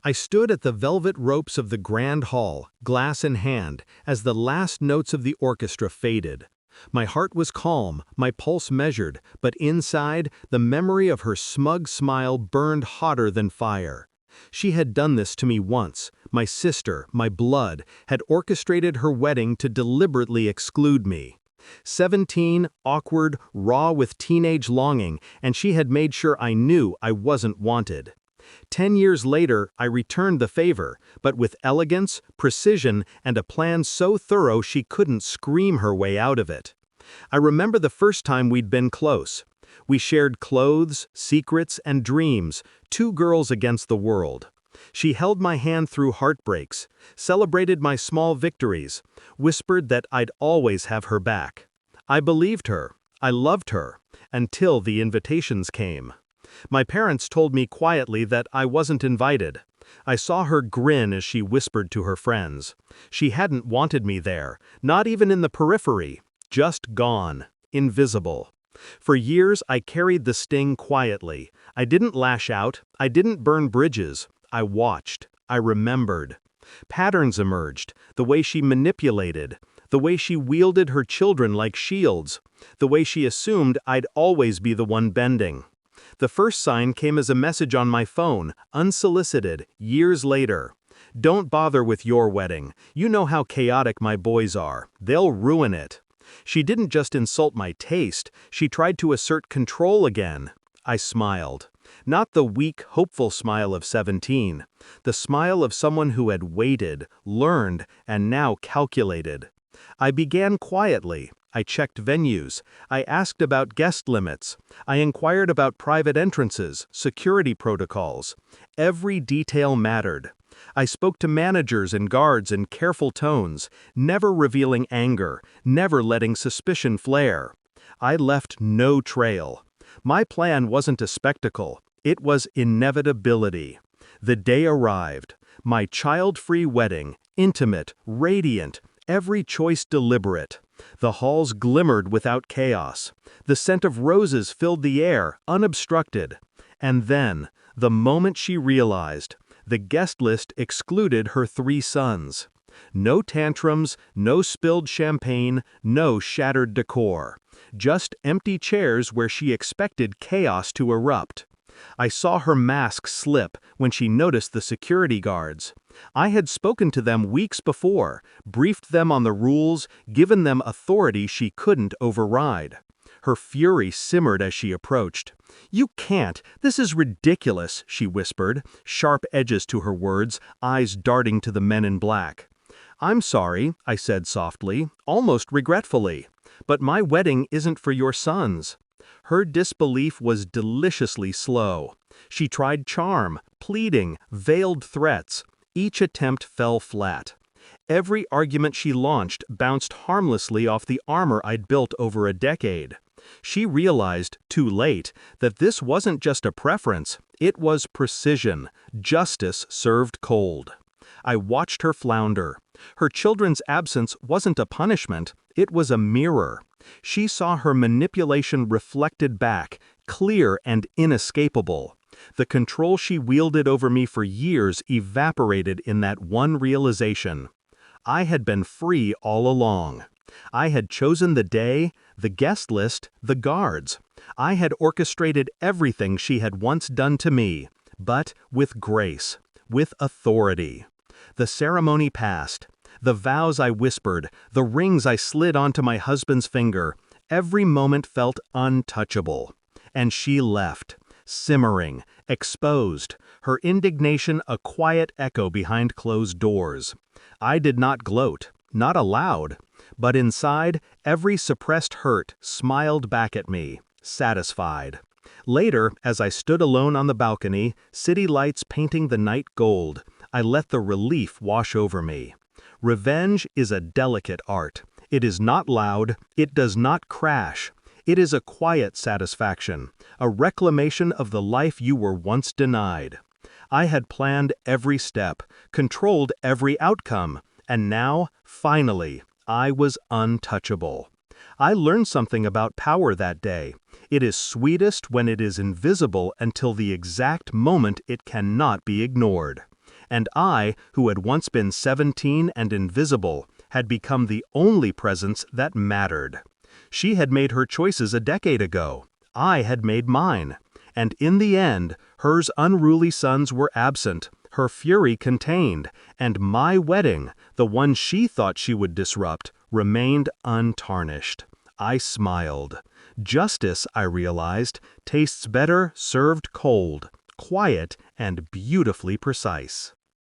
I stood at the velvet ropes of the grand hall, glass in hand, as the last notes of the orchestra faded. My heart was calm, my pulse measured, but inside, the memory of her smug smile burned hotter than fire. She had done this to me once. My sister, my blood, had orchestrated her wedding to deliberately exclude me. 17, awkward, raw with teenage longing, and she had made sure I knew I wasn't wanted. 10 years later, I returned the favor, but with elegance, precision, and a plan so thorough she couldn't scream her way out of it. I remember the first time we'd been close. We shared clothes, secrets, and dreams, two girls against the world. She held my hand through heartbreaks, celebrated my small victories, whispered that I'd always have her back. I believed her. I loved her, until the invitations came. My parents told me quietly that I wasn't invited. I saw her grin as she whispered to her friends. She hadn't wanted me there, not even in the periphery, just gone, invisible. For years I carried the sting quietly. I didn't lash out, I didn't burn bridges. I watched, I remembered. Patterns emerged, the way she manipulated, the way she wielded her children like shields, the way she assumed I'd always be the one bending. The first sign came as a message on my phone, unsolicited, years later. "Don't bother with your wedding. You know how chaotic my boys are. They'll ruin it." She didn't just insult my taste, she tried to assert control again. I smiled. Not the weak, hopeful smile of 17. The smile of someone who had waited, learned, and now calculated. I began quietly. I checked venues. I asked about guest limits. I inquired about private entrances, security protocols. Every detail mattered. I spoke to managers and guards in careful tones, never revealing anger, never letting suspicion flare. I left no trail. My plan wasn't a spectacle. It was inevitability. The day arrived. My child-free wedding, intimate, radiant, every choice deliberate. The halls glimmered without chaos. The scent of roses filled the air, unobstructed. And then, the moment she realized, the guest list excluded her 3 sons. No tantrums, no spilled champagne, no shattered decor. Just empty chairs where she expected chaos to erupt. I saw her mask slip when she noticed the security guards. I had spoken to them weeks before, briefed them on the rules, given them authority she couldn't override. Her fury simmered as she approached. "You can't! This is ridiculous," she whispered, sharp edges to her words, eyes darting to the men in black. "I'm sorry," I said softly, almost regretfully, "but my wedding isn't for your sons." Her disbelief was deliciously slow. She tried charm, pleading, veiled threats. Each attempt fell flat. Every argument she launched bounced harmlessly off the armor I'd built over a decade. She realized, too late, that this wasn't just a preference, it was precision, justice served cold. I watched her flounder. Her children's absence wasn't a punishment, it was a mirror. She saw her manipulation reflected back, clear and inescapable. The control she wielded over me for years evaporated in that one realization. I had been free all along. I had chosen the day, the guest list, the guards. I had orchestrated everything she had once done to me, but with grace, with authority. The ceremony passed. The vows I whispered, the rings I slid onto my husband's finger, every moment felt untouchable. And she left, simmering, exposed, her indignation a quiet echo behind closed doors. I did not gloat, not aloud, but inside, every suppressed hurt smiled back at me, satisfied. Later, as I stood alone on the balcony, city lights painting the night gold, I let the relief wash over me. Revenge is a delicate art. It is not loud, it does not crash. It is a quiet satisfaction, a reclamation of the life you were once denied. I had planned every step, controlled every outcome, and now, finally, I was untouchable. I learned something about power that day. It is sweetest when it is invisible until the exact moment it cannot be ignored. and I, who had once been 17 and invisible, had become the only presence that mattered. She had made her choices a decade ago. I had made mine. And in the end, hers unruly sons were absent, her fury contained, and my wedding, the one she thought she would disrupt, remained untarnished. I smiled. Justice, I realized, tastes better served cold, quiet and beautifully precise.